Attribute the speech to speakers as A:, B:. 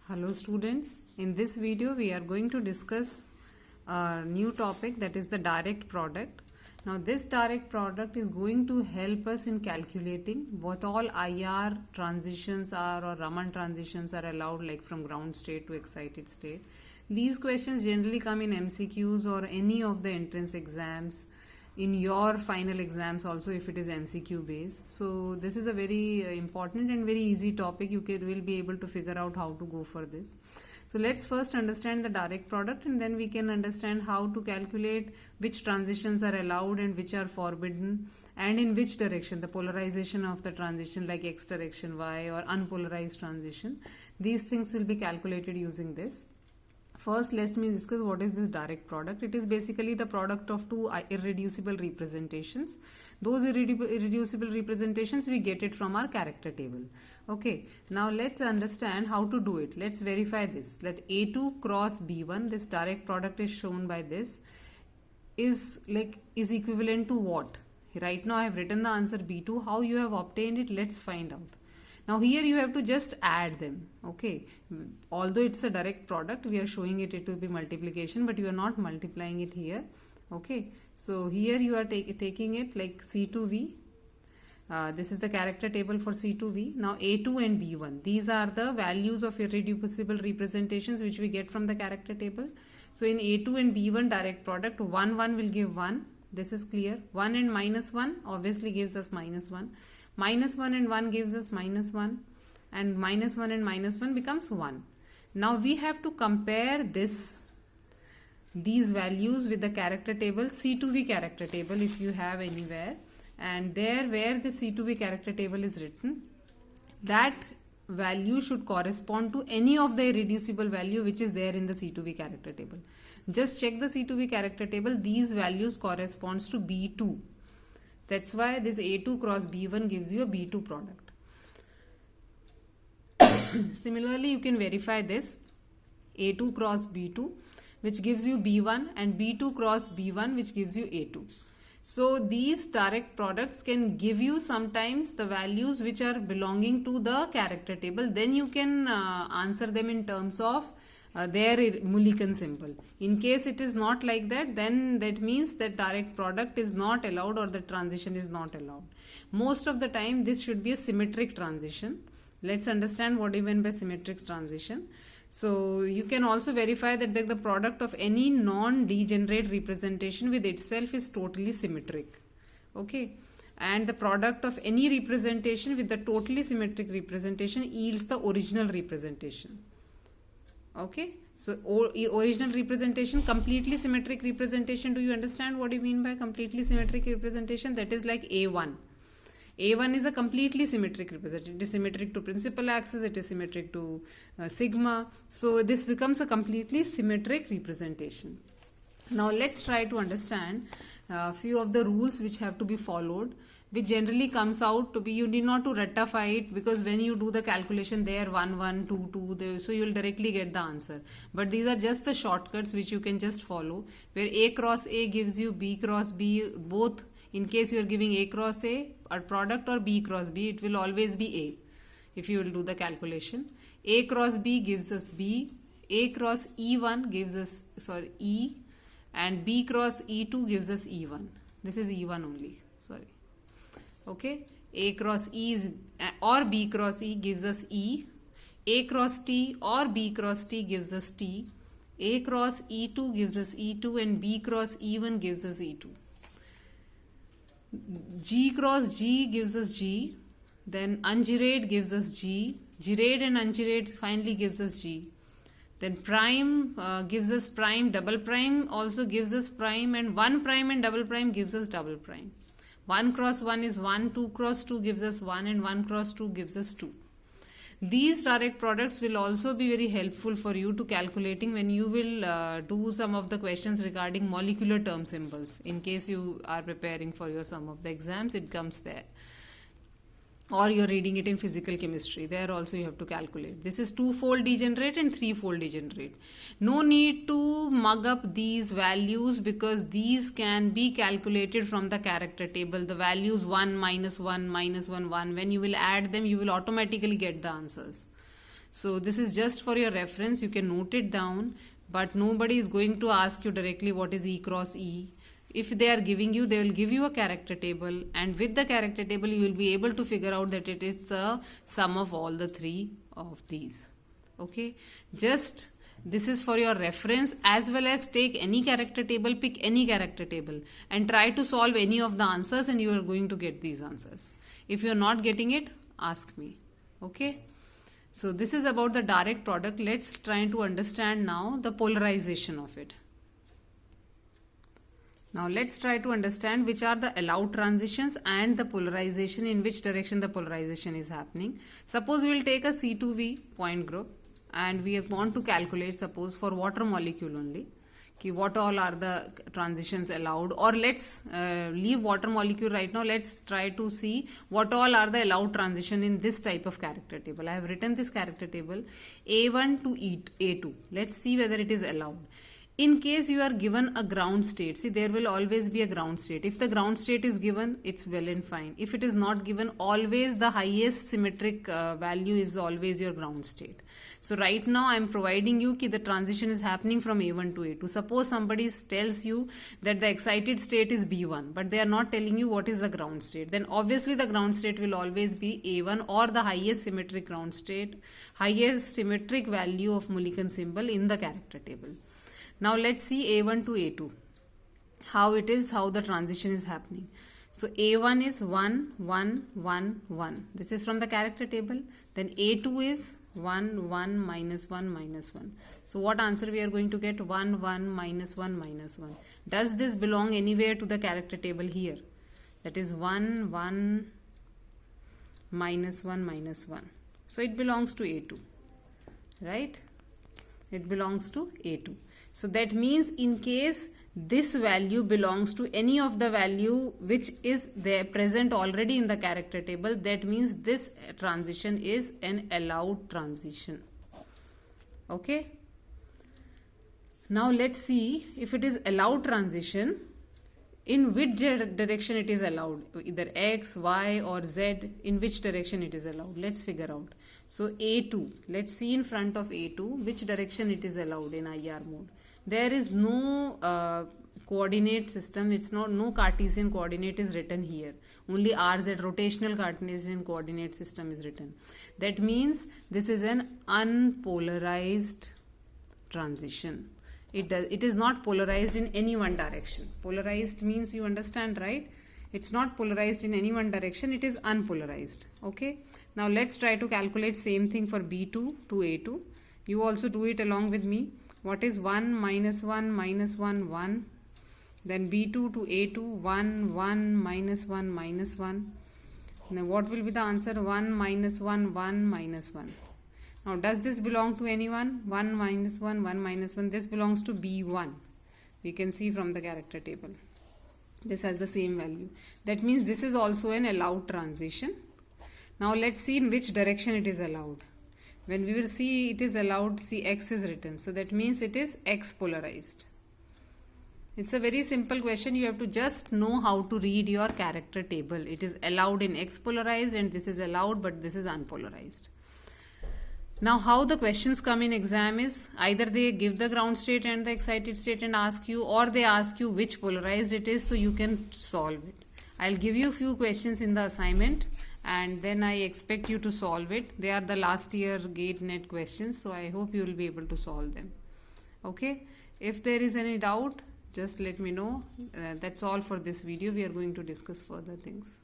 A: Hello students, in this video we are going to discuss a new topic, that is the direct product. Now this direct product is going to help us in calculating what all IR transitions are or Raman transitions are allowed, like from ground state to excited state. These questions generally come in MCQs or any of the entrance exams, in your final exams also if it is MCQ based. So this is a very important and very easy topic. Will be able to figure out how to go for this. So let's first understand the direct product, and then we can understand how to calculate which transitions are allowed and which are forbidden, and in which direction, the polarization of the transition, like X direction, Y, or unpolarized transition. These things will be calculated using this. First, let me discuss what is this direct product. It is basically the product of two irreducible representations. Those irreducible representations, we get it from our character table. Okay, now let's understand how to do it. Let's verify this. That A2 cross B1, this direct product is shown by this, is equivalent to what? Right now I have written the answer B2. How you have obtained it, let's find out. Now here you have to just add them. Okay, although it's a direct product, we are showing it will be multiplication, but you are not multiplying it here. Okay, so here you are taking it like C2V. This is the character table for C2V. Now A2 and B1, these are the values of irreducible representations which we get from the character table. So in A2 and B1 direct product, 1 will give 1. This is clear. 1 and minus 1 obviously gives us minus 1. Minus 1 and 1 gives us minus 1, and minus 1 and minus 1 becomes 1. Now we have to compare these values with the character table, C2V character table if you have anywhere, and there where the C2V character table is written, that value should correspond to any of the irreducible value which is there in the C2V character table. Just check the C2V character table, these values corresponds to B2. That's why this A2 cross B1 gives you a B2 product. Similarly, you can verify this A2 cross B2, which gives you B1, and B2 cross B1, which gives you A2. So these direct products can give you sometimes the values which are belonging to the character table. Then you can answer them in terms of their Mulliken symbol. In case it is not like that, then that means that direct product is not allowed or the transition is not allowed. Most of the time this should be a symmetric transition. Let's understand what you mean by symmetric transition. So you can also verify that the product of any non-degenerate representation with itself is totally symmetric. Okay, and the product of any representation with the totally symmetric representation yields the original representation. Okay, so original representation, completely symmetric representation. Do you understand what you mean by completely symmetric representation? That is like A1. A1 is a completely symmetric representation. It is symmetric to principal axis, it is symmetric to sigma. So this becomes a completely symmetric representation. Now let's try to understand a few of the rules which have to be followed, which generally comes out to be, you need not to rectify it, because when you do the calculation there 1 1 2 2, so you will directly get the answer. But these are just the shortcuts which you can just follow, where A cross A gives you B cross B, both. In case you are giving A cross A or product, or B cross B, it will always be A if you will do the calculation. A cross B gives us B, A cross E1 gives us E, and B cross E2 gives us E1. This is E1 only, sorry. Okay, A cross E is, or B cross E gives us E, A cross T or B cross T gives us T, A cross E2 gives us E2, and B cross E1 gives us E2. G cross G gives us G, then ungirate gives us G, girate and ungirate finally gives us G. Then prime gives us prime, double prime also gives us prime, and 1 prime and double prime gives us double prime. 1 cross 1 is 1, 2 cross 2 gives us 1, and 1 cross 2 gives us 2. These direct products will also be very helpful for you to calculating when you will do some of the questions regarding molecular term symbols. In case you are preparing for some of the exams, it comes there. Or you're reading it in physical chemistry, there also you have to calculate. This is 2-fold degenerate and 3-fold degenerate. No need to mug up these values, because these can be calculated from the character table. The values 1, -1, -1, 1, when you will add them, you will automatically get the answers. So this is just for your reference. You can note it down, but nobody is going to ask you directly what is E cross E. If they are giving you, they will give you a character table, and with the character table you will be able to figure out that it is the sum of all the three of these. Okay, just this is for your reference, as well as take any character table, pick any character table and try to solve any of the answers, and you are going to get these answers. If you are not getting it, ask me. Okay, so this is about the direct product. Let's try to understand now the polarization of it. Now let's try to understand which are the allowed transitions and the polarization, in which direction the polarization is happening. Suppose we will take a C2V point group and we want to calculate, suppose for water molecule only, what all are the transitions allowed, or let's leave water molecule right now. Let's try to see what all are the allowed transition in this type of character table. I have written this character table A1 to A2. Let's see whether it is allowed. In case you are given a ground state, see, there will always be a ground state. If the ground state is given, it's well and fine. If it is not given, always the highest symmetric value is always your ground state. So right now I am providing you that the transition is happening from A1 to A2. Suppose somebody tells you that the excited state is B1, but they are not telling you what is the ground state. Then obviously the ground state will always be A1, or the highest symmetric ground state, highest symmetric value of Mulliken symbol in the character table. Now let's see A1 to A2, how the transition is happening. So A1 is 1, 1, 1, 1. This is from the character table. Then A2 is 1, 1, minus 1, minus 1. So what answer we are going to get? 1, 1, minus 1, minus 1. Does this belong anywhere to the character table here? That is 1, 1, minus 1, minus 1. So it belongs to A2, right? It belongs to A2. So that means in case this value belongs to any of the value which is there present already in the character table, that means this transition is an allowed transition. Okay. Now let's see if it is allowed transition, in which direction it is allowed, either X, Y or Z, in which direction it is allowed. Let's figure out. So A2, let's see in front of A2 which direction it is allowed in IR mode. There is no coordinate system. It's not, no Cartesian coordinate is written here. Only RZ, rotational Cartesian coordinate system, is written. That means this is an unpolarized transition. It is not polarized in any one direction. Polarized means, you understand, right? It's not polarized in any one direction. It is unpolarized. Okay. Now let's try to calculate same thing for B2 to A2. You also do it along with me. What is 1, minus 1, minus 1, 1. Then B2 to A2, 1, 1, minus 1, minus 1. Now what will be the answer? 1, minus 1, 1, minus 1. Now does this belong to anyone? 1, minus 1, 1, minus 1. This belongs to B1. We can see from the character table. This has the same value. That means this is also an allowed transition. Now let's see in which direction it is allowed. When we will see it is allowed, see X is written. So that means it is X polarized. It's a very simple question. You have to just know how to read your character table. It is allowed in X polarized, and this is allowed, but this is unpolarized. Now how the questions come in exam is, either they give the ground state and the excited state and ask you, or they ask you which polarized it is, so you can solve it. I'll give you a few questions in the assignment, and then I expect you to solve it. They are the last year GATE NET questions, so I hope you will be able to solve them. Okay. If there is any doubt, just let me know. That's all for this video. We are going to discuss further things.